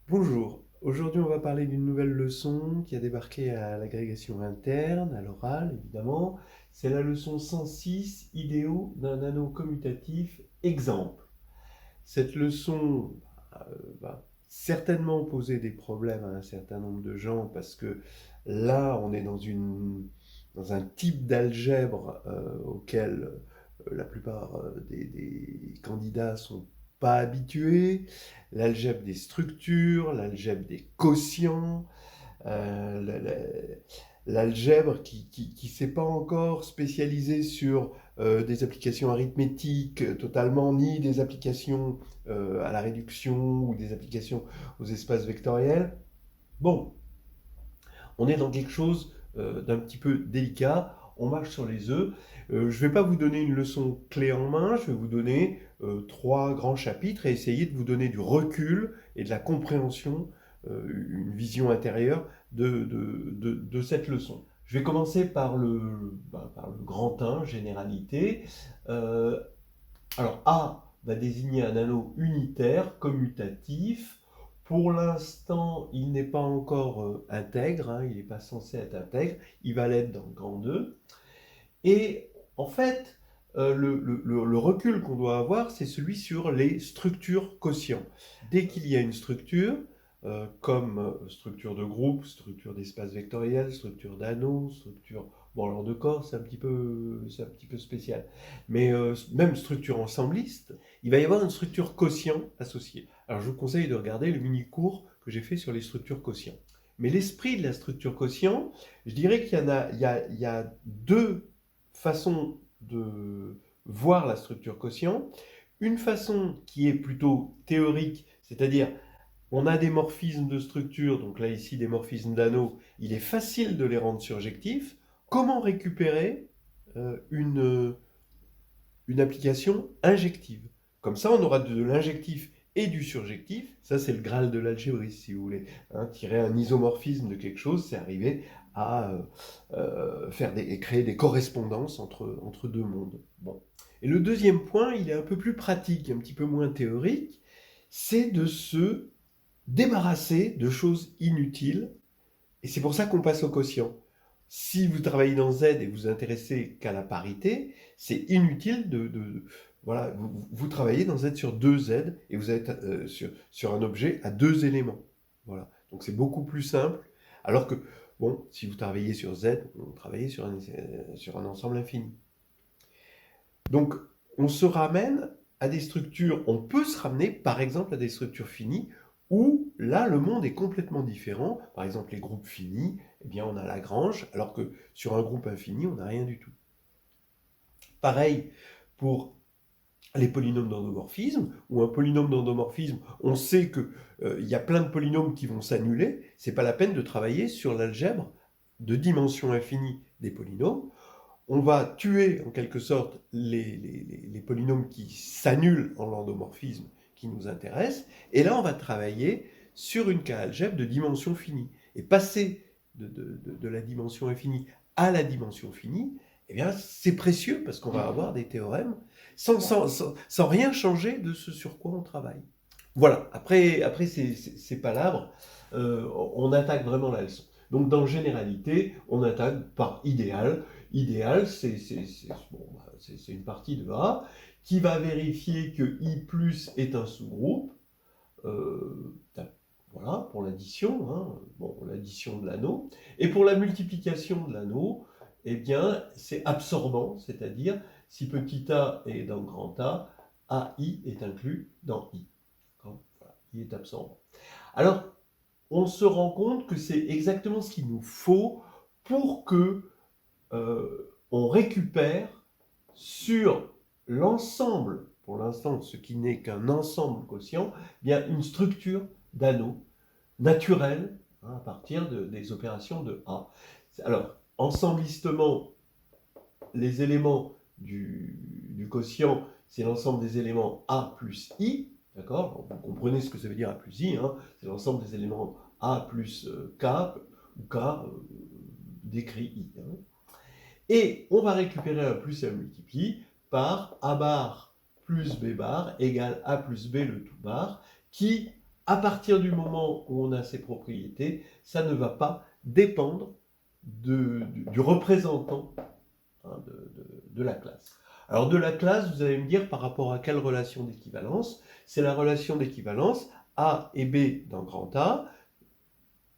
Bonjour, aujourd'hui on va parler d'une nouvelle leçon qui a débarqué à l'agrégation interne, à l'oral évidemment. C'est la leçon 106, idéaux d'un anneau commutatif, exemple. Cette leçon va certainement poser des problèmes à un certain nombre de gens parce que là on est dans un type d'algèbre auquel la plupart des candidats sont pas habitués, l'algèbre des structures, l'algèbre des quotients, l'algèbre qui s'est pas encore spécialisée sur des applications arithmétiques totalement, ni des applications à la réduction ou des applications aux espaces vectoriels. Bon, on est dans quelque chose d'un petit peu délicat, on marche sur les œufs. Je ne vais pas vous donner une leçon clé en main, je vais vous donner trois grands chapitres et essayer de vous donner du recul et de la compréhension, une vision intérieure de cette leçon. Je vais commencer par le grand 1, généralité. Euh, alors A va désigner un anneau unitaire, commutatif. Pour l'instant, il n'est pas encore intègre, hein, il n'est pas censé être intègre, il va l'être dans le grand 2. Et en fait, le recul qu'on doit avoir, c'est celui sur les structures quotients. Dès qu'il y a une structure, comme structure de groupe, structure d'espace vectoriel, structure d'anneau, structure... Bon, alors de corps, c'est un petit peu spécial. Mais même structure ensembliste, il va y avoir une structure quotient associée. Alors je vous conseille de regarder le mini-cours que j'ai fait sur les structures quotients. Mais l'esprit de la structure quotient, je dirais qu'il y en a, il y a deux façons de voir la structure quotient. Une façon qui est plutôt théorique, c'est-à-dire on a des morphismes de structure, donc là ici des morphismes d'anneaux, il est facile de les rendre surjectifs. Comment récupérer une application injective? Comme ça, on aura de l'injectif et du surjectif. Ça, c'est le graal de l'algébriste, si vous voulez. Hein, tirer un isomorphisme de quelque chose, c'est arriver à créer des correspondances entre deux mondes. Bon. Et le deuxième point, il est un peu plus pratique, un petit peu moins théorique, c'est de se débarrasser de choses inutiles. Et c'est pour ça qu'on passe au quotient. Si vous travaillez dans Z et vous vous intéressez qu'à la parité, c'est inutile voilà, vous travaillez dans Z sur deux Z et vous êtes sur un objet à deux éléments. Voilà. Donc c'est beaucoup plus simple. Alors que, bon, si vous travaillez sur Z, vous travaillez sur un ensemble infini. Donc on se ramène à des structures, on peut se ramener par exemple à des structures finies où là le monde est complètement différent. Par exemple les groupes finis, eh bien on a Lagrange, alors que sur un groupe infini on n'a rien du tout. Pareil pour les polynômes d'endomorphisme, où un polynôme d'endomorphisme, on sait qu'il y a plein de polynômes qui vont s'annuler, c'est pas la peine de travailler sur l'algèbre de dimension infinie des polynômes. On va tuer en quelque sorte les polynômes qui s'annulent en l'endomorphisme qui nous intéresse, et là on va travailler sur une K-algèbre de dimension finie. Et passer de la dimension infinie à la dimension finie, eh bien c'est précieux parce qu'on va avoir des théorèmes sans rien changer de ce sur quoi on travaille. Voilà, après ces palabres, on attaque vraiment la leçon. Donc dans généralité, on attaque par idéal. Idéal, bon, c'est une partie de A qui va vérifier que I plus est un sous-groupe. Euh, voilà, pour l'addition, hein, bon, l'addition de l'anneau. Et pour la multiplication de l'anneau, eh bien, c'est absorbant, c'est-à-dire si petit a est dans grand A, AI est inclus dans I. Voilà, il est absorbant. Alors, on se rend compte que c'est exactement ce qu'il nous faut pour que on récupère sur l'ensemble, pour l'instant, ce qui n'est qu'un ensemble quotient, bien une structure d'anneaux naturelle hein, à partir des opérations de A. Alors, ensemblistement, les éléments du quotient, c'est l'ensemble des éléments A plus I, d'accord? Vous comprenez ce que ça veut dire A plus I, hein? C'est l'ensemble des éléments A plus K, ou K décrit I. Hein? Et on va récupérer un plus et un multipli par A bar plus B bar égale A plus B le tout bar, qui À partir du moment où on a ces propriétés, ça ne va pas dépendre du représentant, hein, de la classe. Alors de la classe, vous allez me dire par rapport à quelle relation d'équivalence? C'est la relation d'équivalence A et B dans grand A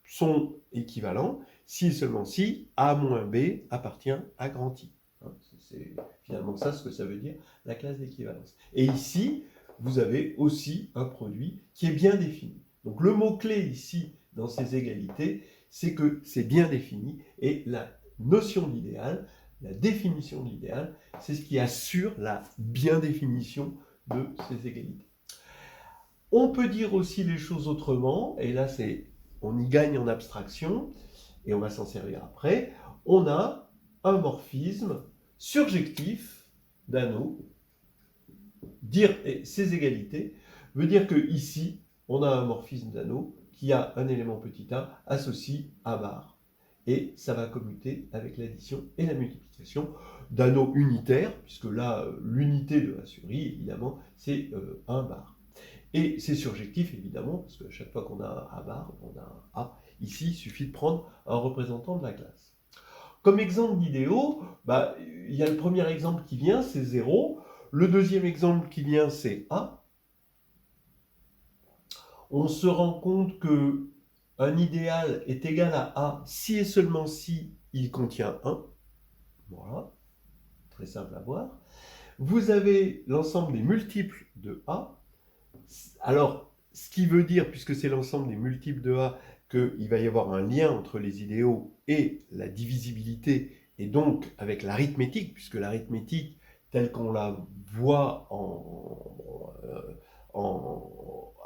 sont équivalents si et seulement si A moins B appartient à grand I. Hein, c'est finalement ça ce que ça veut dire, la classe d'équivalence. Et ici, vous avez aussi un produit qui est bien défini. Donc le mot-clé ici, dans ces égalités, c'est que c'est bien défini, et la notion d'idéal, la définition de l'idéal, c'est ce qui assure la bien définition de ces égalités. On peut dire aussi les choses autrement, et là on y gagne en abstraction, et on va s'en servir après. On a un morphisme surjectif d'anneau. Dire ces égalités veut dire que ici, on a un morphisme d'anneau qui a un élément petit a associé à bar. Et ça va commuter avec l'addition et la multiplication d'anneaux unitaires, puisque là, l'unité de la souris, évidemment, c'est 1 bar. Et c'est surjectif, évidemment, parce qu'à chaque fois qu'on a un A bar, on a un A. Ici, il suffit de prendre un représentant de la classe. Comme exemple d'idéaux, il y a le premier exemple qui vient, c'est 0. Le deuxième exemple qui vient, c'est A. On se rend compte que un idéal est égal à A si et seulement si il contient 1. Voilà, très simple à voir. Vous avez l'ensemble des multiples de A. Alors, ce qui veut dire, puisque c'est l'ensemble des multiples de A, qu'il va y avoir un lien entre les idéaux et la divisibilité, et donc avec l'arithmétique, puisque l'arithmétique, telle qu'on la voit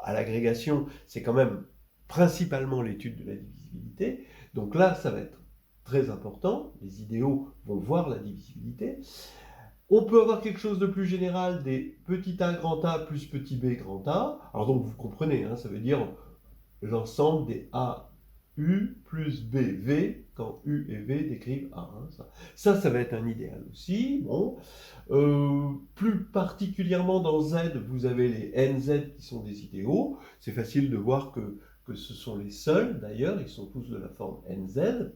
à l'agrégation, c'est quand même principalement l'étude de la divisibilité. Donc là, ça va être très important. Les idéaux vont voir la divisibilité. On peut avoir quelque chose de plus général, des petit a grand A plus petit b grand A. Alors donc vous comprenez, hein, ça veut dire l'ensemble des A U plus B V, quand U et V décrivent A. Hein, ça va être un idéal aussi. Bon. Plus particulièrement dans Z, vous avez les NZ qui sont des idéaux. C'est facile de voir que ce sont les seuls, d'ailleurs, ils sont tous de la forme NZ.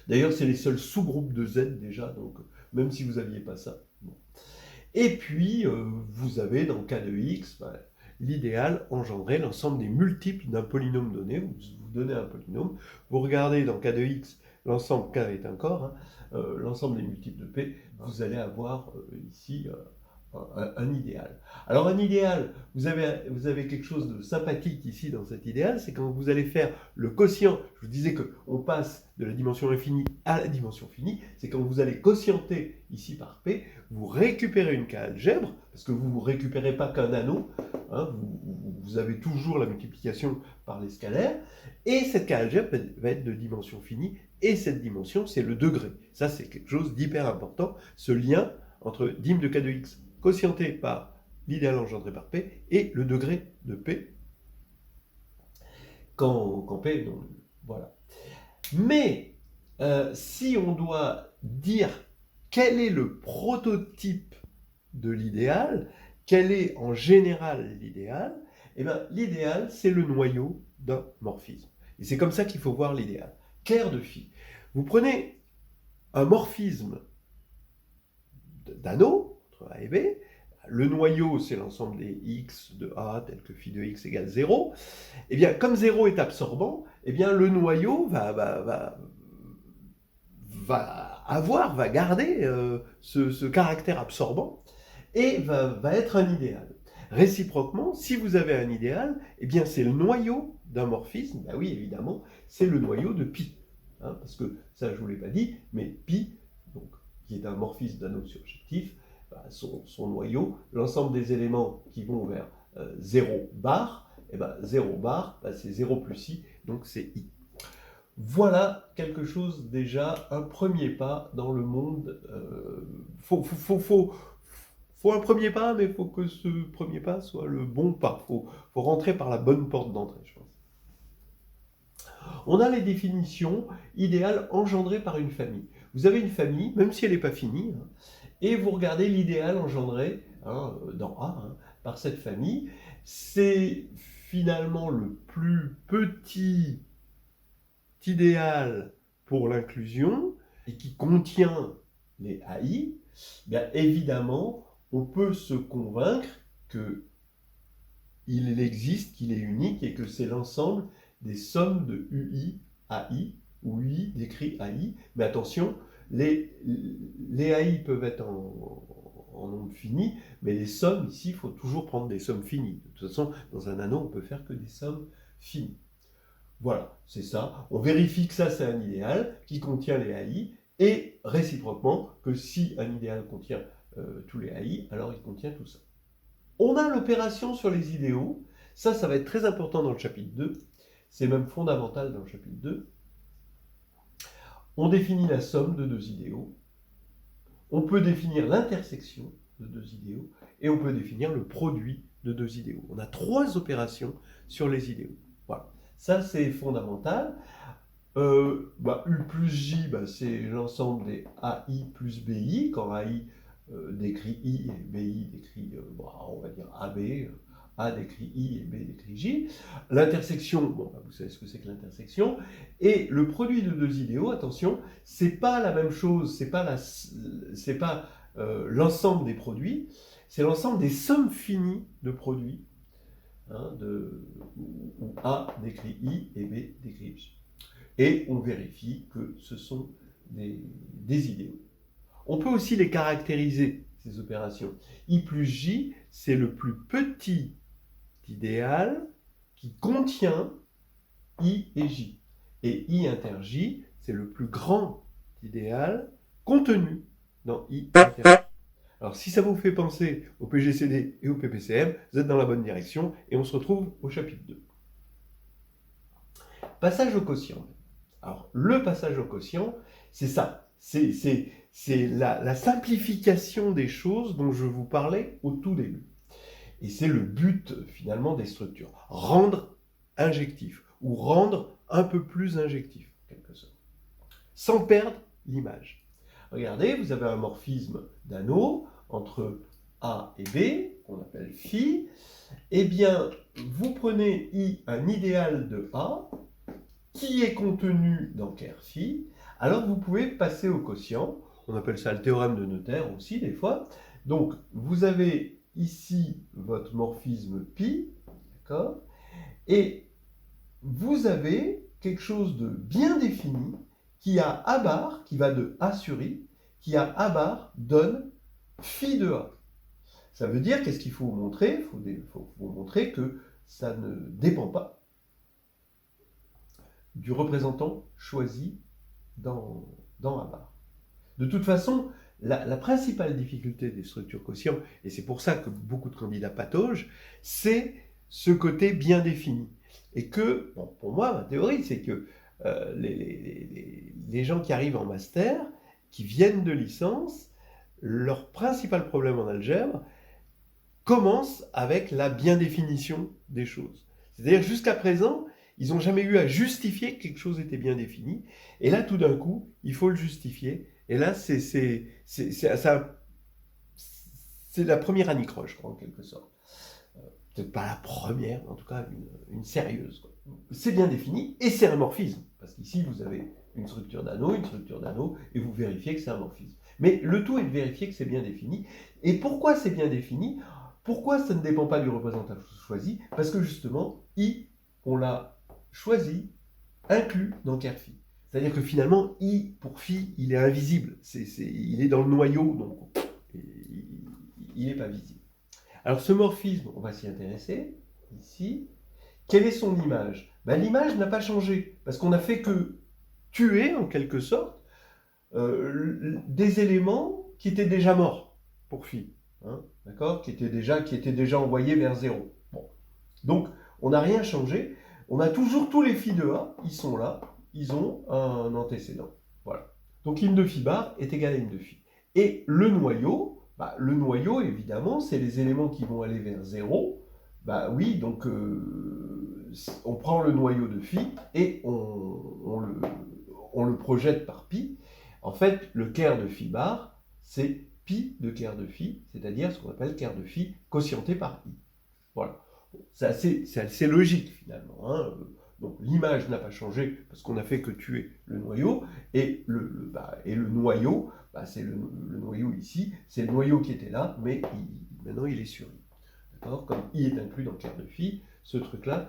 D'ailleurs, c'est les seuls sous-groupes de Z déjà, donc même si vous n'aviez pas ça. Bon. Et puis, vous avez dans K de X, l'idéal engendrer l'ensemble des multiples d'un polynôme donné. Vous donnez un polynôme, vous regardez dans K de X, l'ensemble K est un corps, hein, l'ensemble des multiples de P, vous allez avoir ici un idéal. Alors un idéal, vous avez quelque chose de sympathique ici dans cet idéal, c'est quand vous allez faire le quotient, je vous disais qu'on passe de la dimension infinie à la dimension finie, c'est quand vous allez quotienter ici par P, vous récupérez une K-algèbre, parce que vous ne récupérez pas qu'un anneau, hein, vous avez toujours la multiplication par les scalaires, et cette K-algèbre va être de dimension finie, et cette dimension, c'est le degré. Ça, c'est quelque chose d'hyper important, ce lien entre dim de K de X quotienté par l'idéal engendré par P et le degré de P quand P est non nul. Voilà. Mais si on doit dire quel est le prototype de l'idéal, quel est en général l'idéal, eh bien l'idéal c'est le noyau d'un morphisme. Et c'est comme ça qu'il faut voir l'idéal. Clair de Phi. Vous prenez un morphisme d'anneaux, entre A et B, le noyau, c'est l'ensemble des x de A, tel que phi de x égale 0. Et bien, comme 0 est absorbant, eh bien, le noyau va garder ce caractère absorbant et va être un idéal. Réciproquement, si vous avez un idéal, eh bien, c'est le noyau d'un morphisme. Ben oui, évidemment, c'est le noyau de pi. Hein, parce que ça, je ne vous l'ai pas dit, mais pi, donc, qui est un morphisme d'anneau surjectif, son noyau, l'ensemble des éléments qui vont vers 0 bar, et 0 bar, c'est 0 plus i, donc c'est i. Voilà quelque chose déjà, un premier pas dans le monde. Faut un premier pas, mais il faut que ce premier pas soit le bon pas. Faut rentrer par la bonne porte d'entrée, je pense. On a les définitions idéales engendrées par une famille. Vous avez une famille, même si elle n'est pas finie, hein, et vous regardez l'idéal engendré dans A par cette famille. C'est finalement le plus petit idéal pour l'inclusion et qui contient les AI, bien évidemment, on peut se convaincre qu'il existe, qu'il est unique et que c'est l'ensemble des sommes de UI, AI, où UI décrit AI. Mais attention, les AI peuvent être en nombre fini, mais les sommes, ici, il faut toujours prendre des sommes finies. De toute façon, dans un anneau, on peut faire que des sommes finies. Voilà, c'est ça. On vérifie que ça, c'est un idéal qui contient les AI, et réciproquement, que si un idéal contient tous les AI, alors il contient tout ça. On a l'opération sur les idéaux. Ça va être très important dans le chapitre 2. C'est même fondamental dans le chapitre 2. On définit la somme de deux idéaux. On peut définir l'intersection de deux idéaux. Et on peut définir le produit de deux idéaux. On a 3 opérations sur les idéaux. Voilà. Ça, c'est fondamental. U plus J, c'est l'ensemble des AI plus BI. Quand AI décrit I et BI décrit, on va dire AB, A décrit I et B décrit J. L'intersection, vous savez ce que c'est que l'intersection. Et le produit de deux idéaux, attention, c'est pas la même chose, c'est pas l'ensemble des produits, c'est l'ensemble des sommes finies de produits, où A décrit I et B décrit J. Et on vérifie que ce sont des idéaux. On peut aussi les caractériser, ces opérations. I plus J, c'est le plus petit idéal qui contient I et J. Et I inter J, c'est le plus grand idéal contenu dans I inter J. Alors, si ça vous fait penser au PGCD et au PPCM, vous êtes dans la bonne direction et on se retrouve au chapitre 2. Passage au quotient. Alors, le passage au quotient, c'est ça. C'est la simplification des choses dont je vous parlais au tout début. Et c'est le but, finalement, des structures. Rendre injectif, ou rendre un peu plus injectif, en quelque sorte. Sans perdre l'image. Regardez, vous avez un morphisme d'anneau entre A et B, qu'on appelle phi. Eh bien, vous prenez I, un idéal de A, qui est contenu dans ker phi, alors vous pouvez passer au quotient. On appelle ça le théorème de Noether aussi, des fois. Donc, vous avez ici votre morphisme pi, d'accord? Et vous avez quelque chose de bien défini qui a A bar, qui va de A sur I, qui a A bar donne phi de A. Ça veut dire, qu'est-ce qu'il faut vous montrer? Il faut vous montrer que ça ne dépend pas du représentant choisi dans A bar. De toute façon, la principale difficulté des structures quotients, et c'est pour ça que beaucoup de candidats pataugent, c'est ce côté bien défini. Et que, pour moi, ma théorie, c'est que les gens qui arrivent en master, qui viennent de licence, leur principal problème en algèbre commence avec la bien définition des choses. C'est-à-dire, jusqu'à présent, ils n'ont jamais eu à justifier que quelque chose était bien défini. Et là, tout d'un coup, il faut le justifier. Et là, c'est la première anicroche, je crois, en quelque sorte. Peut-être pas la première, mais en tout cas une sérieuse. C'est bien défini, et c'est un morphisme. Parce qu'ici, vous avez une structure d'anneau, et vous vérifiez que c'est un morphisme. Mais le tout est de vérifier que c'est bien défini. Et pourquoi c'est bien défini? Pourquoi ça ne dépend pas du représentant choisi? Parce que justement, I, on l'a choisi, inclus dans ker phi. C'est-à-dire que finalement, I pour phi, il est invisible. Il est dans le noyau, donc il n'est pas visible. Alors ce morphisme, on va s'y intéresser, ici. Quelle est son image? L'image n'a pas changé, parce qu'on n'a fait que tuer, en quelque sorte, des éléments qui étaient déjà morts pour phi. D'accord, qui étaient déjà envoyés vers 0. Bon. Donc, on n'a rien changé. On a toujours tous les phi de A, ils sont là, ils ont un antécédent. Voilà. Donc, l'hymne de phi bar est égal à l'hymne de phi. Et le noyau, évidemment, c'est les éléments qui vont aller vers 0. Oui, donc, on prend le noyau de phi et on le projette par pi. En fait, le ker de phi bar, c'est pi de ker de phi, c'est-à-dire ce qu'on appelle ker de phi quotienté par i. Voilà. C'est assez logique finalement, hein. Donc l'image n'a pas changé parce qu'on n'a fait que tuer le noyau, et le noyau, c'est le noyau ici, c'est le noyau qui était là, mais maintenant il est sur i. D'accord? Comme i est inclus dans quart de phi, ce truc-là,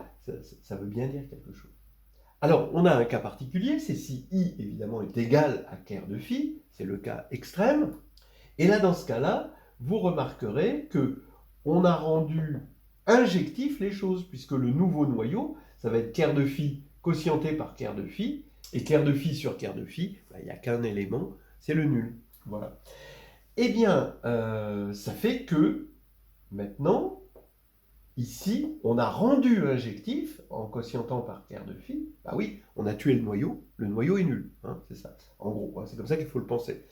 ça veut bien dire quelque chose. Alors, on a un cas particulier, c'est si i, évidemment, est égal à quart de phi, c'est le cas extrême. Et là, dans ce cas-là, vous remarquerez que on a rendu injectif les choses, puisque le nouveau noyau, ça va être quart de phi quotienté par quart de phi, et quart de phi sur quart de phi, il n'y a qu'un élément, c'est le nul. Voilà. Eh bien, ça fait que, maintenant, ici, on a rendu injectif en quotientant par quart de phi. Bah oui, on a tué le noyau est nul, hein, c'est ça. En gros, hein, c'est comme ça qu'il faut le penser.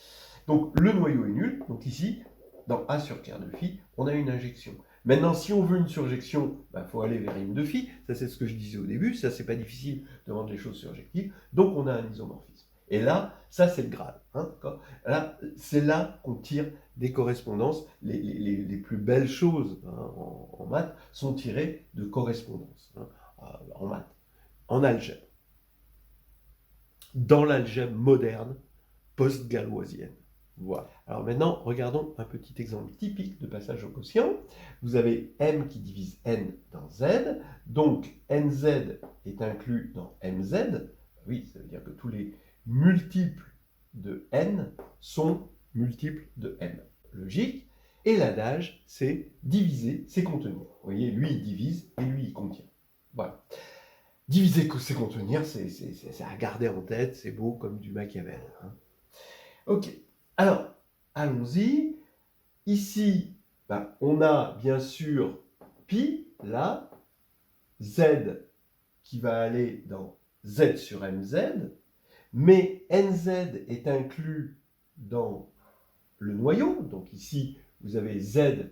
Donc le noyau est nul, donc ici, dans A sur quart de phi, on a une injection. Maintenant, si on veut une surjection, il faut aller vers une de phi, ça c'est ce que je disais au début, ça c'est pas difficile de rendre les choses surjectives, donc on a un isomorphisme. Et là, ça c'est le Graal. Hein, là, c'est là qu'on tire des correspondances. Les plus belles choses, hein, en maths sont tirées de correspondances, hein, en maths, en algèbre. Dans l'algèbre moderne, post-galoisienne. Voilà. Alors maintenant, regardons un petit exemple typique de passage au quotient. Vous avez m qui divise n dans z, donc nz est inclus dans mz. Oui, ça veut dire que tous les multiples de n sont multiples de m. Logique. Et l'adage, c'est diviser, c'est contenir. Vous voyez, lui, il divise et lui, il contient. Voilà. Diviser, c'est contenir, c'est à garder en tête, c'est beau comme du Machiavel. Hein. Ok. Alors, allons-y. Ici, on a bien sûr pi, là, z qui va aller dans z sur mz, mais nz est inclus dans le noyau, donc ici, vous avez z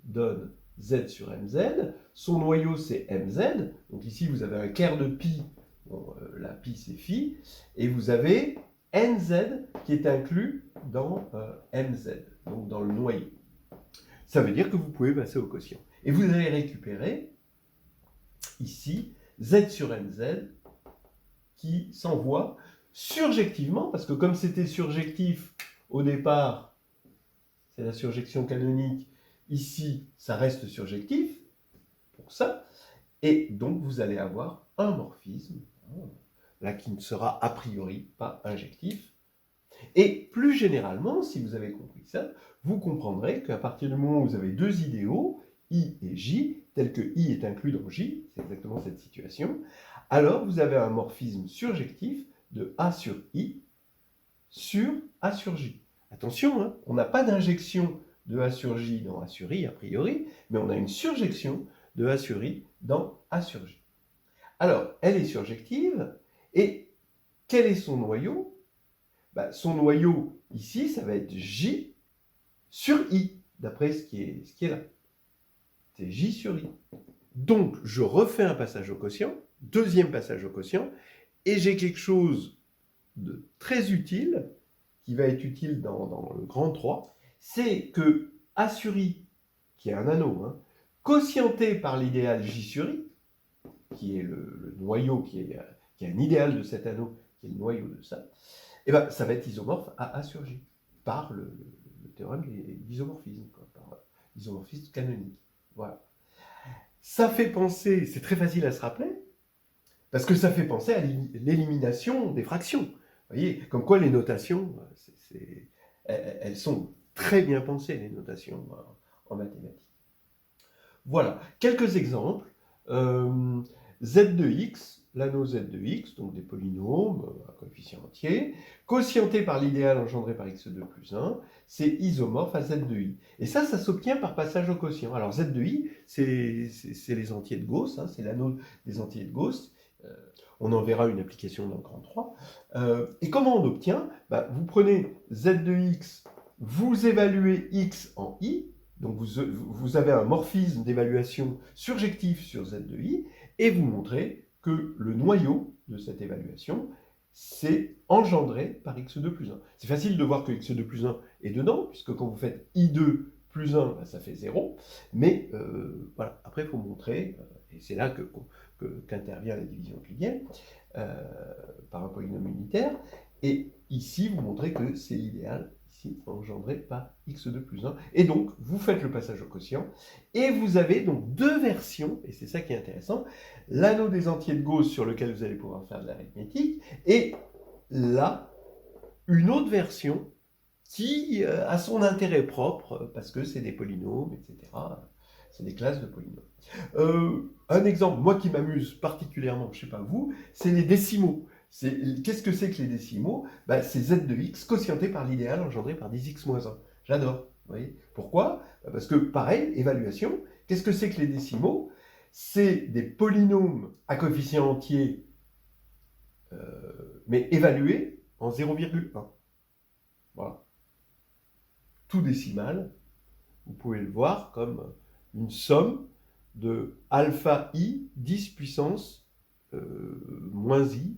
donne z sur mz, son noyau c'est mz, donc ici vous avez un quart de pi, bon, la pi c'est phi, et vous avez nz qui est inclus dans mz, donc dans le noyau. Ça veut dire que vous pouvez passer au quotient. Et vous allez récupérer ici z sur mz qui s'envoie surjectivement, parce que comme c'était surjectif au départ, c'est la surjection canonique, ici ça reste surjectif, pour ça, et donc vous allez avoir un morphisme, là qui ne sera a priori pas injectif. Et plus généralement, si vous avez compris ça, vous comprendrez qu'à partir du moment où vous avez deux idéaux, I et J, tel que I est inclus dans J, c'est exactement cette situation, alors vous avez un morphisme surjectif de A sur I sur A sur J. Attention, hein, on n'a pas d'injection de A sur J dans A sur I a priori, mais on a une surjection de A sur I dans A sur J. Alors, elle est surjective, et quel est son noyau? Son noyau, ici, ça va être J sur I, d'après ce qui est là. C'est J sur I. Donc, je refais un passage au quotient, deuxième passage au quotient, et j'ai quelque chose de très utile, qui va être utile dans le grand 3, c'est que A sur I, qui est un anneau, hein, quotienté par l'idéal J sur I, qui est le noyau, qui est un idéal de cet anneau, qui est le noyau de ça, et ça va être isomorphe à A sur J, par le théorème d'isomorphisme, par isomorphisme canonique. Voilà. Ça fait penser, c'est très facile à se rappeler, parce que ça fait penser à l'élimination des fractions. Vous voyez, comme quoi les notations, elles sont très bien pensées, les notations en mathématiques. Voilà, quelques exemples. Z de x, l'anneau z de x, donc des polynômes à coefficient entier, quotienté par l'idéal engendré par x2 plus 1, c'est isomorphe à z de i. Et ça s'obtient par passage au quotient. Alors z de i, c'est les entiers de Gauss, hein, c'est l'anneau des entiers de Gauss. On en verra une application dans le grand 3. Et comment on obtient? Vous prenez z de x, vous évaluez x en i, donc vous avez un morphisme d'évaluation surjectif sur z de i, et vous montrez que le noyau de cette évaluation, c'est engendré par x2 plus 1. C'est facile de voir que x2 plus 1 est dedans, puisque quand vous faites i2 plus 1, ben, ça fait 0. Mais voilà, après, il faut montrer, et c'est là qu'intervient la division euclidienne, par un polynôme unitaire. Et ici, vous montrez que c'est l'idéal, ici, engendré par x2 plus 1. Et donc, vous faites le passage au quotient, et vous avez donc deux versions, et c'est ça qui est intéressant, l'anneau des entiers de Gauss sur lequel vous allez pouvoir faire de l'arithmétique, et là, une autre version qui a son intérêt propre, parce que c'est des polynômes, etc. C'est des classes de polynômes. Un exemple, moi qui m'amuse particulièrement, je ne sais pas vous, c'est les décimaux. Qu'est-ce que c'est que les décimaux? Ben, c'est z de x quotienté par l'idéal engendré par 10x moins 1. J'adore. Vous voyez pourquoi? Parce que, pareil, évaluation. Qu'est-ce que c'est que les décimaux? C'est des polynômes à coefficient entier, mais évalués en 0,1. Voilà. Tout décimal, vous pouvez le voir comme une somme de alpha i 10 puissance moins i.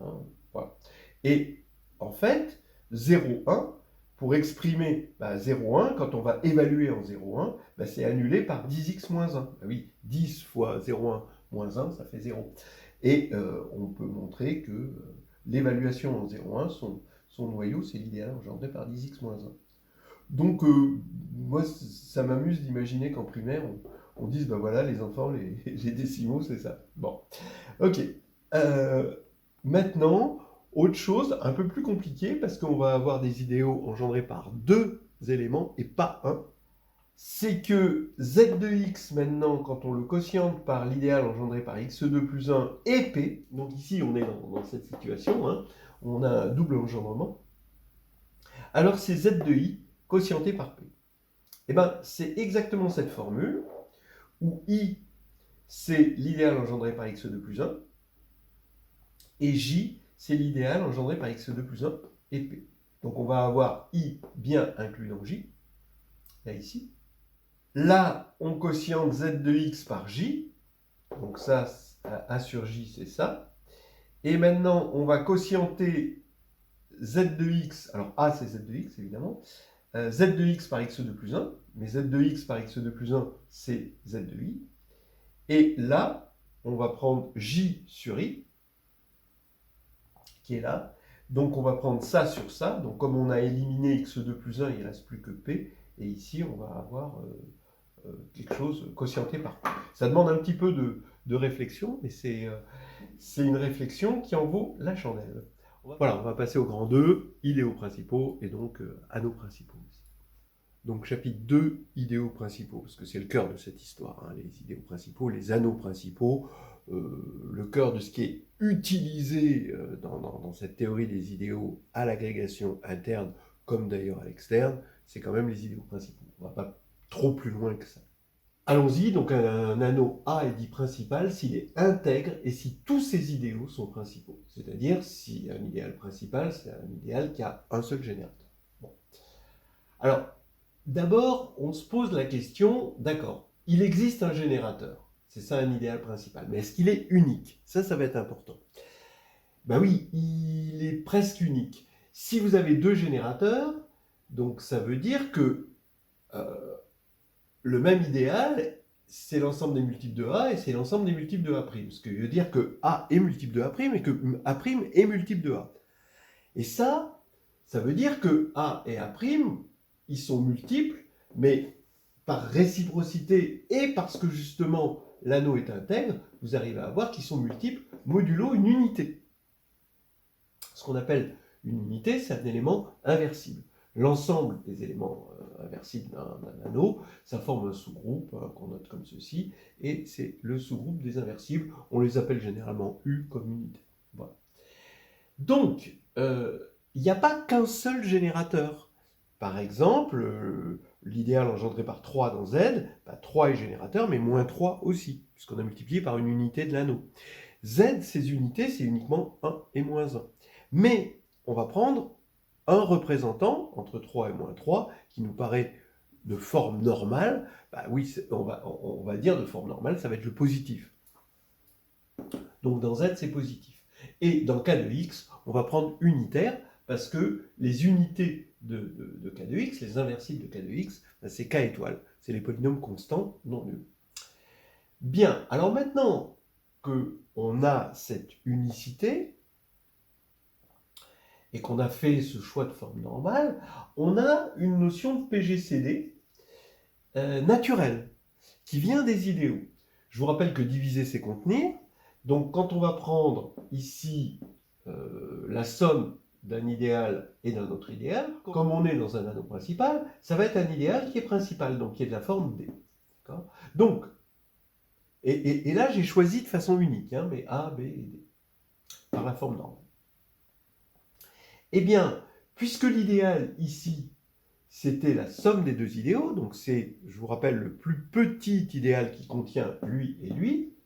Hein, voilà. Et en fait, 0,1, pour exprimer 0,1, quand on va évaluer en 0,1, c'est annulé par 10x moins 1. Ben oui, 10 fois 0,1 moins 1, ça fait 0. Et on peut montrer que l'évaluation en 0,1, son noyau, c'est l'idéal engendré par 10x moins 1. Donc, moi, ça m'amuse d'imaginer qu'en primaire, on dise, ben voilà, les enfants, les décimaux, c'est ça. Bon, ok. Maintenant, autre chose, un peu plus compliquée, parce qu'on va avoir des idéaux engendrés par deux éléments et pas un. C'est que z de x, maintenant, quand on le quotiente par l'idéal engendré par x2 plus 1 et p, donc ici, on est dans cette situation, hein, on a un double engendrement, alors c'est z de i quotienté par p. Et bien, c'est exactement cette formule où i, c'est l'idéal engendré par x2 plus 1, et j, c'est l'idéal engendré par x2 plus 1 et p. Donc on va avoir i bien inclus dans j, là ici. Là, on quotiente z de x par j, donc ça, a sur j, c'est ça. Et maintenant, on va quotienter z de x, alors a c'est z de x évidemment, z de x par x2 plus 1, mais z de x par x2 plus 1, c'est z de i. Et là, on va prendre j sur i, qui est là. Donc on va prendre ça sur ça. Donc comme on a éliminé x2 plus 1, il ne reste plus que p. Et ici, on va avoir quelque chose quotienté par p. Ça demande un petit peu de réflexion, mais c'est une réflexion qui en vaut la chandelle. Voilà, on va passer au grand 2, idéaux principaux, et donc anneaux principaux aussi. Donc chapitre 2, idéaux principaux, parce que c'est le cœur de cette histoire, hein, les idéaux principaux, les anneaux principaux, le cœur de ce qui est utilisé dans cette théorie des idéaux à l'agrégation interne, comme d'ailleurs à l'externe, c'est quand même les idéaux principaux. On ne va pas trop plus loin que ça. Allons-y, donc un anneau A est dit principal s'il est intègre et si tous ses idéaux sont principaux. C'est-à-dire si un idéal principal, c'est un idéal qui a un seul générateur. Bon. Alors, d'abord, on se pose la question, d'accord, il existe un générateur, c'est ça un idéal principal, mais est-ce qu'il est unique? Ça va être important. Ben oui, il est presque unique. Si vous avez deux générateurs, donc ça veut dire que le même idéal, c'est l'ensemble des multiples de A et c'est l'ensemble des multiples de A'. Ce qui veut dire que A est multiple de A' et que A' est multiple de A. Et ça veut dire que A et A', ils sont multiples, mais par réciprocité et parce que justement l'anneau est intègre, vous arrivez à voir qu'ils sont multiples modulo une unité. Ce qu'on appelle une unité, c'est un élément inversible. L'ensemble des éléments inversibles d'un anneau, ça forme un sous-groupe qu'on note comme ceci, et c'est le sous-groupe des inversibles. On les appelle généralement U comme unité. Voilà. Donc, il n'y a pas qu'un seul générateur. Par exemple, l'idéal engendré par 3 dans Z, 3 est générateur, mais moins 3 aussi, puisqu'on a multiplié par une unité de l'anneau. Z, ces unités, c'est uniquement 1 et moins 1. Mais on va prendre un représentant, entre 3 et moins 3, qui nous paraît de forme normale. Oui, on va dire de forme normale, ça va être le positif. Donc dans Z, c'est positif. Et dans le cas de X, on va prendre unitaire, parce que les unités de K de x, les inversibles de K de x, ben c'est K étoile. C'est les polynômes constants non nuls. Bien, alors maintenant qu'on a cette unicité et qu'on a fait ce choix de forme normale, on a une notion de PGCD naturelle qui vient des idéaux. Je vous rappelle que diviser, c'est contenir. Donc quand on va prendre ici la somme d'un idéal et d'un autre idéal, comme on est dans un anneau principal, ça va être un idéal qui est principal, donc qui est de la forme D. Donc, et là j'ai choisi de façon unique, hein, mais A, B et D, par la forme normale. Eh bien, puisque l'idéal ici, c'était la somme des deux idéaux, donc c'est, je vous rappelle, le plus petit idéal qui contient lui et lui,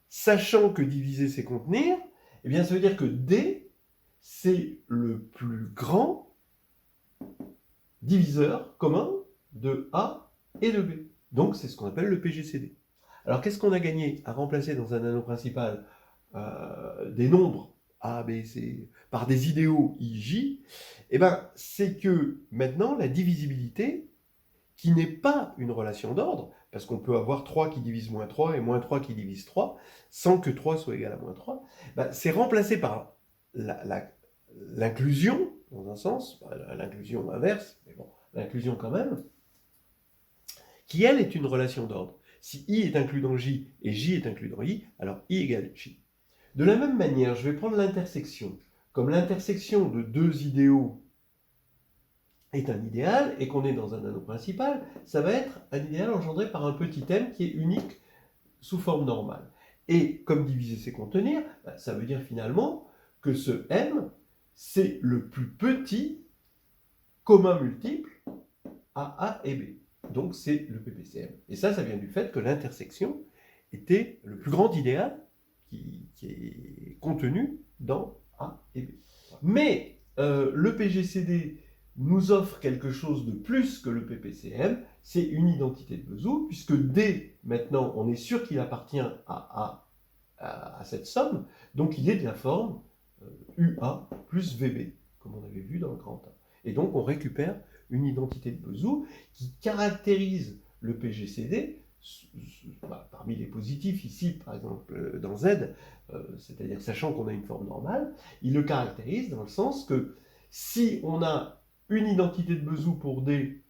sachant que diviser c'est contenir, eh bien ça veut dire que D, c'est le plus grand diviseur commun de A et de B. Donc c'est ce qu'on appelle le PGCD. Alors qu'est-ce qu'on a gagné à remplacer dans un anneau principal des nombres A, B, C par des idéaux I, J? Eh bien c'est que maintenant la divisibilité, qui n'est pas une relation d'ordre, parce qu'on peut avoir 3 qui divise moins 3 et moins 3 qui divise 3, sans que 3 soit égal à moins 3, c'est remplacé par l'inclusion, dans un sens, l'inclusion inverse, mais bon, l'inclusion quand même, qui elle est une relation d'ordre. Si I est inclus dans J et J est inclus dans I, alors I égale J. De la même manière, je vais prendre l'intersection. Comme l'intersection de deux idéaux est un idéal et qu'on est dans un anneau principal, ça va être un idéal engendré par un petit m qui est unique sous forme normale. Et comme diviser c'est contenir, ça veut dire finalement que ce m, c'est le plus petit commun multiple à A et B. Donc c'est le PPCM. Et ça vient du fait que l'intersection était le plus grand idéal qui est contenu dans A et B. Mais le PGCD nous offre quelque chose de plus que le PPCM, c'est une identité de Vesoul, puisque D, maintenant, on est sûr qu'il appartient à cette somme, donc il est de la forme UA plus VB, comme on avait vu dans le grand A. Et donc on récupère une identité de Vesoul qui caractérise le PGCD, parmi les positifs ici, par exemple dans Z, c'est-à-dire sachant qu'on a une forme normale, il le caractérise dans le sens que si on a une identité de Vesoul pour D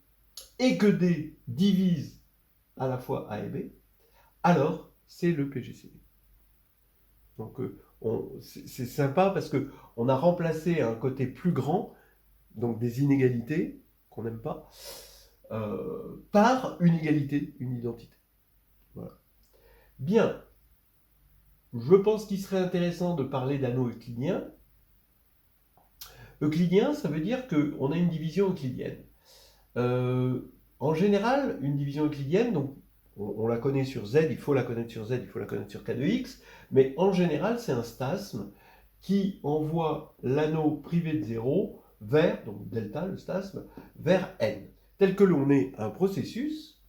et que D divise à la fois A et B, alors c'est le PGCD. Donc c'est sympa parce qu'on a remplacé un côté plus grand, donc des inégalités qu'on n'aime pas, par une égalité, une identité. Voilà. Bien, je pense qu'il serait intéressant de parler d'anneau euclidien. Euclidien, ça veut dire qu'on a une division euclidienne. En général, une division euclidienne, donc on la connaît sur Z, il faut la connaître sur Z, il faut la connaître sur K de X, mais en général, c'est un stasme qui envoie l'anneau privé de 0 vers, donc delta, le stasme, vers N. Tel que l'on est un processus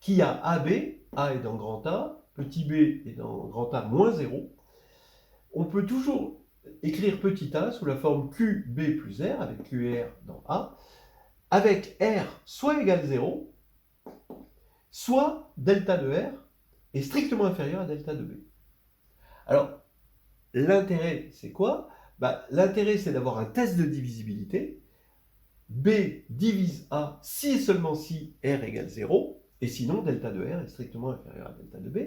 qui a AB, A est dans grand A, petit b est dans grand A moins 0, on peut toujours écrire petit a sous la forme QB plus R, avec QR dans A, avec R soit égal 0, soit delta de R est strictement inférieur à delta de B. Alors, l'intérêt, c'est quoi? L'intérêt, c'est d'avoir un test de divisibilité. B divise A si et seulement si R égale 0, et sinon delta de R est strictement inférieur à delta de B.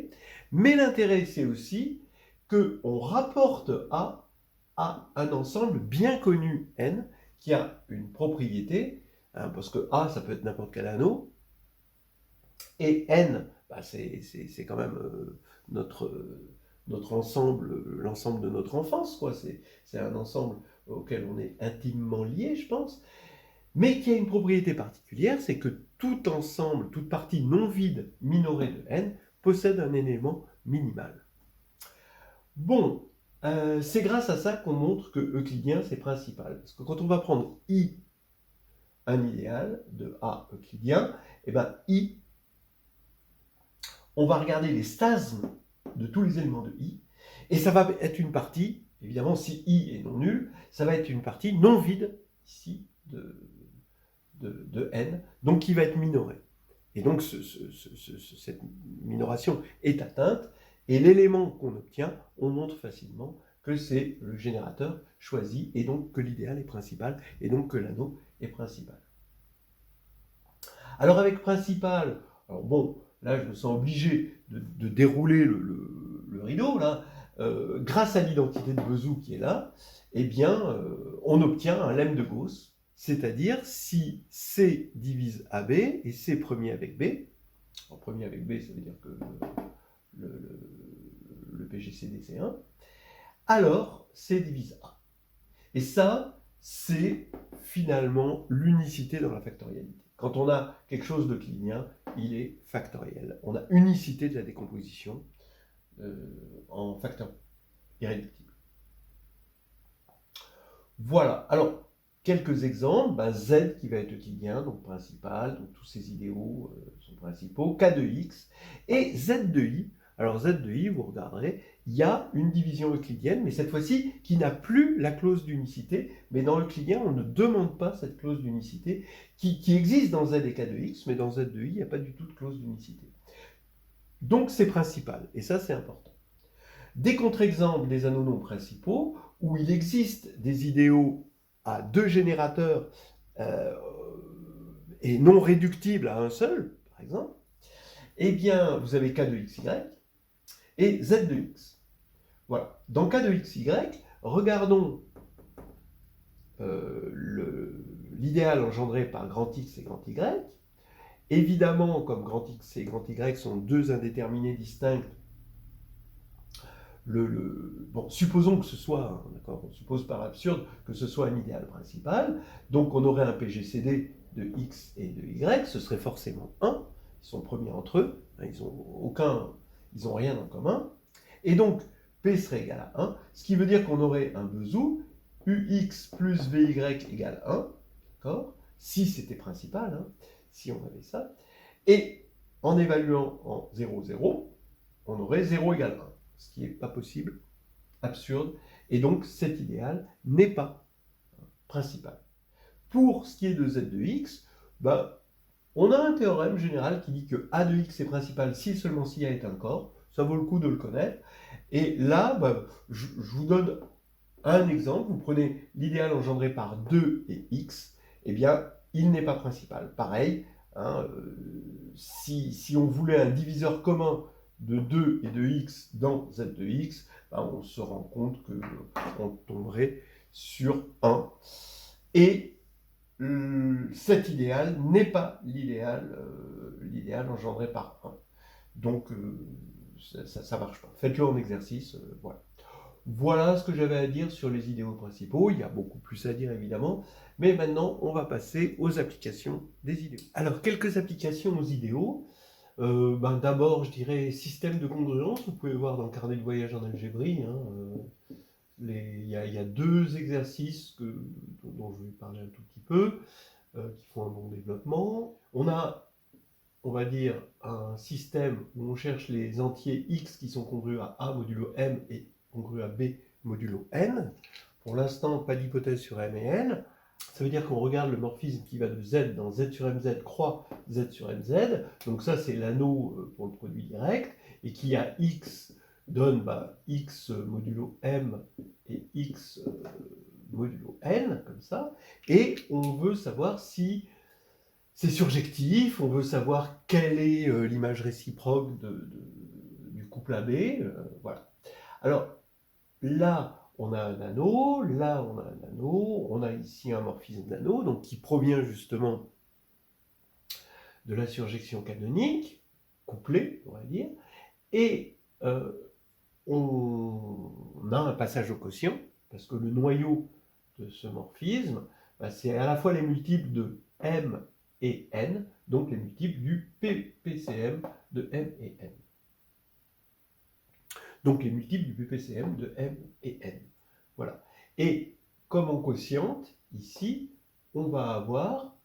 Mais l'intérêt, c'est aussi qu'on rapporte A à un ensemble bien connu N, qui a une propriété, hein, parce que A, ça peut être n'importe quel anneau, et N, c'est quand même notre ensemble, l'ensemble de notre enfance, quoi. C'est un ensemble auquel on est intimement lié, je pense, mais qui a une propriété particulière, c'est que tout ensemble, toute partie non vide minorée de N possède un élément minimal. Bon, c'est grâce à ça qu'on montre que euclidien, c'est principal. Parce que quand on va prendre I, un idéal de A euclidien, et bien I, on va regarder les stasmes de tous les éléments de I, et ça va être une partie, évidemment si I est non nul, ça va être une partie non vide ici de n, donc qui va être minoré. Et donc cette minoration est atteinte, et l'élément qu'on obtient, on montre facilement que c'est le générateur choisi, et donc que l'idéal est principal, et donc que l'anneau est principal. Alors avec principal, alors bon, là je me sens obligé de dérouler le rideau, là, grâce à l'identité de Vesoul qui est là, eh bien, on obtient un lemme de Gauss, c'est-à-dire si C divise AB et C premier avec B, en premier avec B, ça veut dire que le PGCD c'est 1, alors C divise A. Et ça, c'est finalement l'unicité dans la factorialité. Quand on a quelque chose de clinien, il est factoriel. On a unicité de la décomposition en facteur irréductible. Voilà. Alors, quelques exemples. Z qui va être euclidien, donc principal, donc tous ces idéaux sont principaux. K de x et Z de i. Alors Z de i, vous regarderez, il y a une division euclidienne, mais cette fois-ci qui n'a plus la clause d'unicité. Mais dans l'euclidien, on ne demande pas cette clause d'unicité qui existe dans Z et K de x, mais dans Z de i, il n'y a pas du tout de clause d'unicité. Donc c'est principal, et ça c'est important. Des contre-exemples des anneaux non principaux, où il existe des idéaux à deux générateurs et non réductibles à un seul, par exemple, eh bien, vous avez K de xy et Z de x. Voilà. Dans K de xy, regardons l'idéal engendré par grand X et grand Y. Évidemment, comme grand X et grand Y sont deux indéterminés distincts, bon, supposons que ce soit, d'accord, on suppose par absurde que ce soit un idéal principal, donc on aurait un PGCD de X et de Y, ce serait forcément 1, ils sont premiers entre eux, ils n'ont rien en commun, et donc P serait égal à 1, ce qui veut dire qu'on aurait un Vesoul, UX plus VY égale 1, d'accord, si c'était principal, hein, si on avait ça, et en évaluant en 0, 0, on aurait 0 égale 1. Ce qui n'est pas possible, absurde, et donc cet idéal n'est pas principal. Pour ce qui est de z de x, on a un théorème général qui dit que a de x est principal si seulement si a est un corps, ça vaut le coup de le connaître, et là, je vous donne un exemple, vous prenez l'idéal engendré par 2 et x, eh bien, il n'est pas principal. Pareil, hein, si on voulait un diviseur commun de 2 et de x dans z de x, on se rend compte qu'on tomberait sur 1. Et cet idéal n'est pas l'idéal engendré par 1. Donc, ça ne marche pas. Faites-le en exercice, voilà. Voilà ce que j'avais à dire sur les idéaux principaux. Il y a beaucoup plus à dire évidemment, mais maintenant on va passer aux applications des idéaux. Alors, quelques applications aux idéaux. D'abord, je dirais système de congruence. Vous pouvez voir dans le carnet de voyage en algébrie. Il y a deux exercices dont je vais parler un tout petit peu, qui font un bon développement. On a, on va dire, un système où on cherche les entiers x qui sont congrus à A modulo m et congrus à B modulo n. Pour l'instant, pas d'hypothèse sur m et n. Ça veut dire qu'on regarde le morphisme qui va de z dans z sur mz croix z sur mz. Donc ça, c'est l'anneau pour le produit direct. Et qui a x donne x modulo m et x modulo n, comme ça. Et on veut savoir si c'est surjectif, on veut savoir quelle est l'image réciproque du couple AB. Voilà. Alors, là, on a un anneau, là on a un anneau, on a ici un morphisme d'anneau, donc qui provient justement de la surjection canonique, couplée, on va dire, et on a un passage au quotient, parce que le noyau de ce morphisme, c'est à la fois les multiples de m et n, donc les multiples du PPCM de m et n. Donc les multiples du PPCM de m et n. Voilà. Et comme en quotient, ici, on va avoir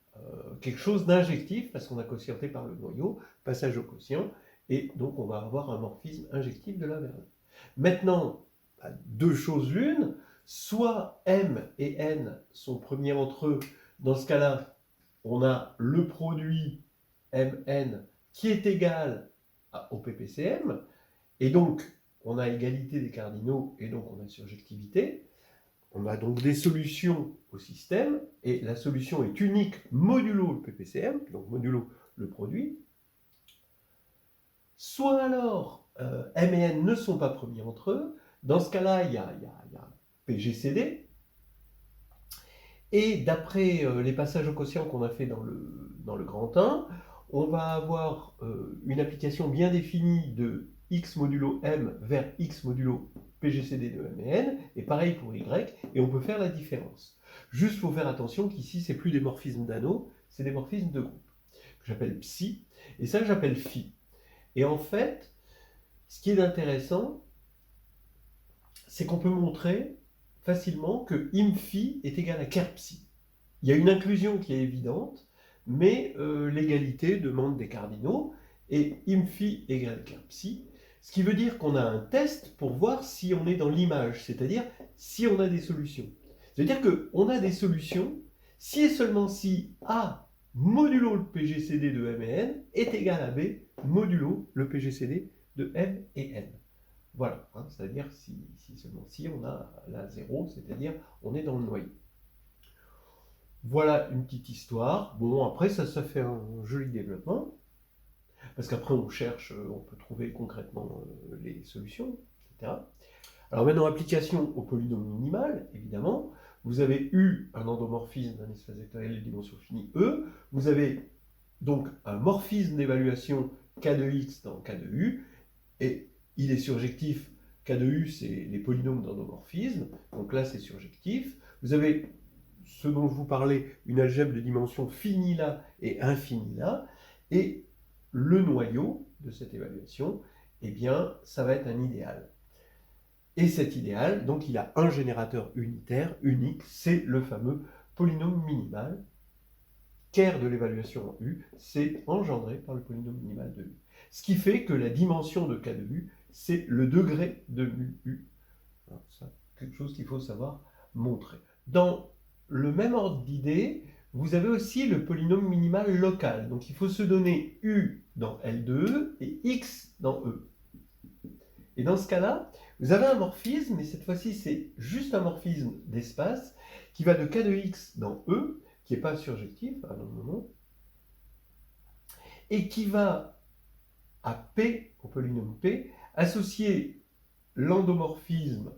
quelque chose d'injectif, parce qu'on a quotienté par le noyau, passage au quotient, et donc on va avoir un morphisme injectif de l'un vers l'autre. Maintenant, deux choses l'une, soit M et N sont premiers entre eux. Dans ce cas-là, on a le produit Mn qui est égal au PPCM, et donc on a égalité des cardinaux, et donc on a surjectivité. On a donc des solutions au système, et la solution est unique modulo le PPCM, donc modulo le produit. Soit alors M et N ne sont pas premiers entre eux. Dans ce cas-là, il y a PGCD. Et d'après les passages au quotient qu'on a fait dans le grand 1, on va avoir une application bien définie de x modulo M vers x modulo PGCD de M et N, et pareil pour Y, et on peut faire la différence. Juste, il faut faire attention qu'ici, c'est plus des morphismes d'anneaux, c'est des morphismes de groupe, que j'appelle psi, et ça, j'appelle phi. Et en fait, ce qui est intéressant, c'est qu'on peut montrer facilement que im-phi est égal à ker psi. Il y a une inclusion qui est évidente, mais l'égalité demande des cardinaux, et im-phi égale ker psi, ce qui veut dire qu'on a un test pour voir si on est dans l'image, c'est-à-dire si on a des solutions. C'est-à-dire qu'on a des solutions si et seulement si A modulo le PGCD de M et N est égal à B modulo le PGCD de M et N. Voilà, hein, c'est-à-dire si seulement si on a là 0, c'est-à-dire on est dans le noyau. Voilà une petite histoire. Bon, après, ça fait un joli développement, parce qu'après, on cherche, on peut trouver concrètement les solutions, etc. Alors maintenant, application au polynôme minimal, évidemment. Vous avez eu un endomorphisme d'un espace vectoriel de dimension finie E. Vous avez donc un morphisme d'évaluation K de X dans K de U, et il est surjectif. K de U, c'est les polynômes d'endomorphisme, donc là, c'est surjectif. Vous avez ce dont je vous parlais, une algèbre de dimension finie là et infinie là, et le noyau de cette évaluation, eh bien, ça va être un idéal. Et cet idéal, donc, il a un générateur unitaire, unique, c'est le fameux polynôme minimal. Ker de l'évaluation en U, c'est engendré par le polynôme minimal de U. Ce qui fait que la dimension de K de U, c'est le degré de mu U. Alors, ça, quelque chose qu'il faut savoir montrer. Dans le même ordre d'idée, vous avez aussi le polynôme minimal local. Donc il faut se donner U dans L de E et X dans E. Et dans ce cas-là, vous avez un morphisme, mais cette fois-ci c'est juste un morphisme d'espace qui va de K de X dans E, qui n'est pas surjectif, non, et qui va à P, au polynôme P, associer l'endomorphisme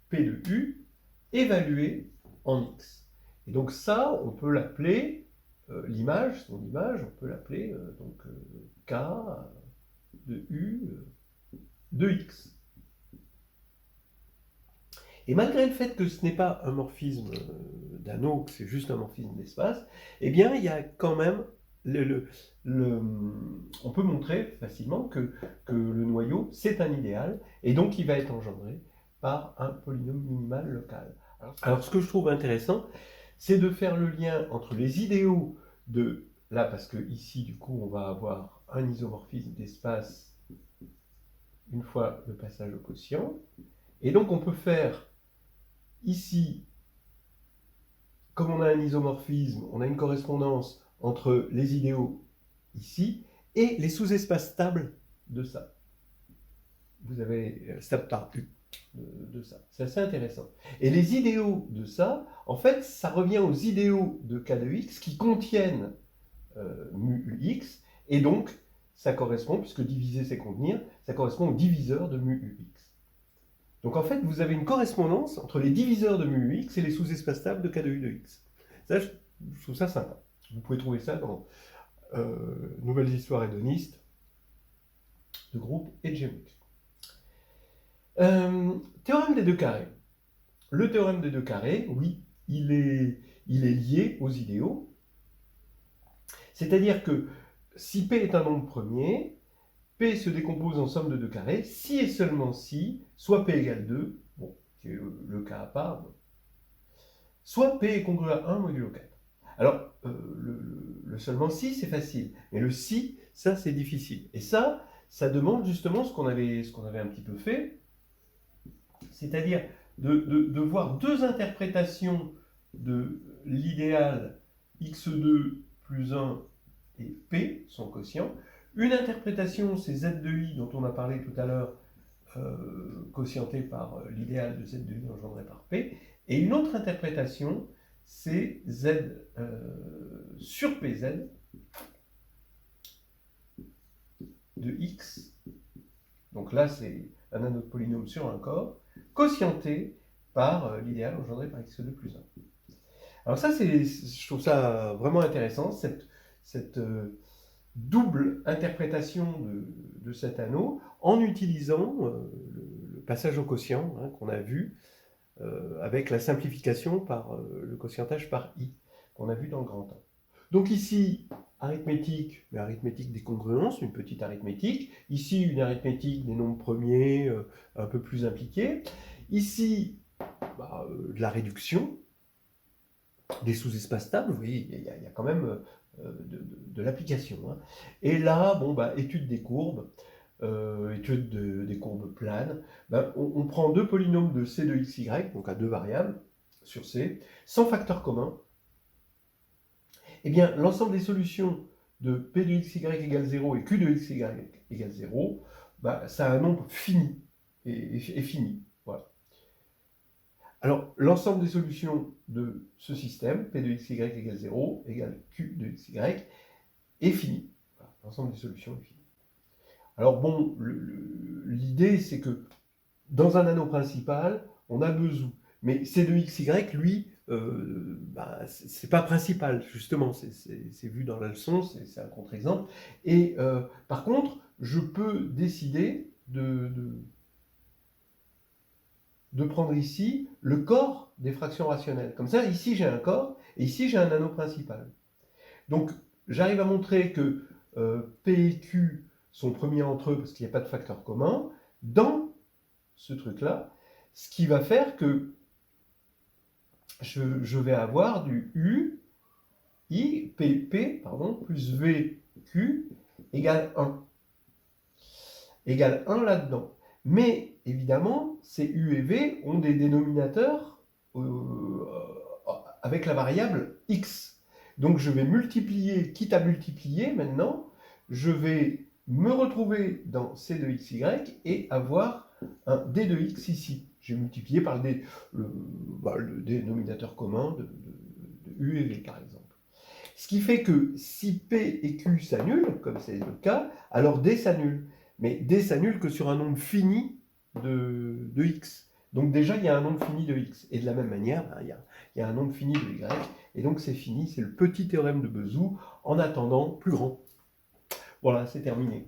P de U évalué en X. Et donc ça, on peut l'appeler, l'image, son image, on peut l'appeler K de U de X. Et malgré le fait que ce n'est pas un morphisme d'anneau, que c'est juste un morphisme d'espace, eh bien, il y a quand même, on peut montrer facilement que le noyau, c'est un idéal, et donc il va être engendré par un polynôme minimal local. Alors ce que je trouve intéressant, c'est de faire le lien entre les idéaux de, là, parce que ici, du coup, on va avoir un isomorphisme d'espace une fois le passage au quotient, et donc on peut faire ici, comme on a un isomorphisme, on a une correspondance entre les idéaux ici et les sous-espaces stables de ça. Vous avez stable par U de ça. C'est assez intéressant. Et les idéaux de ça, en fait, ça revient aux idéaux de K de X qui contiennent mu UX, et donc ça correspond, puisque diviser c'est contenir, ça correspond au diviseur de mu UX. Donc en fait, vous avez une correspondance entre les diviseurs de mu UX et les sous-espaces stables de K de U de X. Ça, je trouve ça sympa. Vous pouvez trouver ça dans Nouvelles histoires hédonistes de groupe et de géométrie. Théorème des deux carrés. Le théorème des deux carrés, oui, il est lié aux idéaux. C'est-à-dire que si P est un nombre premier, P se décompose en somme de deux carrés, si et seulement si, soit P égale 2, bon, c'est le cas à part, bon, soit P est congru à 1 modulo 4. Alors, le seulement si, c'est facile, mais le si, ça, c'est difficile. Et ça demande justement ce qu'on avait un petit peu fait, c'est-à-dire de voir deux interprétations de l'idéal x2 plus 1 et p, son quotient. Une interprétation, c'est z de i dont on a parlé tout à l'heure, quotienté par l'idéal de z de i engendré par p. Et une autre interprétation, c'est z sur pz de x. Donc là, c'est un anneau de polynôme sur un corps, quotienté par l'idéal engendré par x2 plus 1. Alors ça, je trouve ça vraiment intéressant, cette double interprétation de cet anneau, en utilisant le passage au quotient, hein, qu'on a vu, avec la simplification par le quotientage par i, qu'on a vu dans le grand 1. Donc ici, arithmétique, mais arithmétique des congruences, une petite arithmétique. Ici, une arithmétique des nombres premiers, un peu plus impliquée. Ici, de la réduction, des sous-espaces stables, vous voyez, il y a quand même de l'application. Hein. Et là, étude des courbes, étude des courbes planes, on prend deux polynômes de c de xy, donc à deux variables sur c, sans facteur commun. Eh bien, l'ensemble des solutions de p de xy égale 0 et q de xy égale 0, ça a un nombre fini, et fini. Voilà. Alors, l'ensemble des solutions de ce système, p de xy égale 0, égale q de xy, est fini. Voilà, l'ensemble des solutions est fini. Alors bon, l'idée, c'est que dans un anneau principal, on a besoin. Mais c de xy, lui, c'est pas principal, justement. C'est vu dans la leçon, c'est un contre-exemple. Et par contre, je peux décider de prendre ici le corps des fractions rationnelles. Comme ça, ici j'ai un corps, et ici j'ai un anneau principal. Donc, j'arrive à montrer que P et Q sont premiers entre eux parce qu'il n'y a pas de facteur commun dans ce truc-là, ce qui va faire que je vais avoir du U, I, P, plus V, Q égale 1. Égale 1 là-dedans. Mais, évidemment, ces U et V ont des dénominateurs avec la variable X. Donc je vais multiplier, quitte à multiplier maintenant, je vais me retrouver dans C de XY et avoir un D de X ici. J'ai multiplié par le dénominateur commun de U et V, par exemple. Ce qui fait que si P et Q s'annulent, comme c'est le cas, alors D s'annule. Mais D s'annule que sur un nombre fini de X. Donc déjà, il y a un nombre fini de X. Et de la même manière, il y a un nombre fini de Y. Et donc c'est fini, c'est le petit théorème de Bezout, en attendant plus grand. Voilà, c'est terminé.